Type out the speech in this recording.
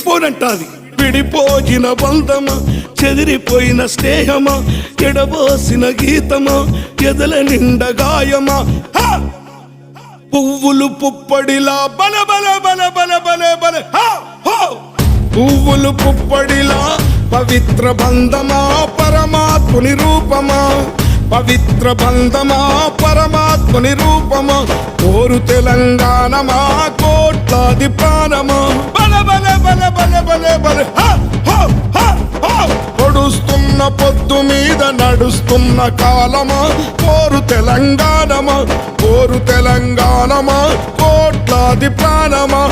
విడిపోనంటాది. విడిపోయిన బంధమా, చెదిరిపోయిన స్నేహమా, ఎడబోసిన గీతమా, ఎదల నిండ గాయమా. పువ్వులు పుప్పడిలా బల బల బల బల బల బల పువ్వులు పుప్పడిలా పవిత్ర బంధమా, పరమాత్ముని రూపమా, పవిత్ర బంధమా, పరమాత్ముని రూపమా. కోరు తెలంగాణమా, కోట్లాది ప్రాణమా, బల బల బల బల బల బల పొడుస్తున్న పొద్దు మీద నడుస్తున్న కాలమా. కోరు తెలంగాణమా, కోరు తెలంగాణమా, కోట్లాది ప్రాణమా.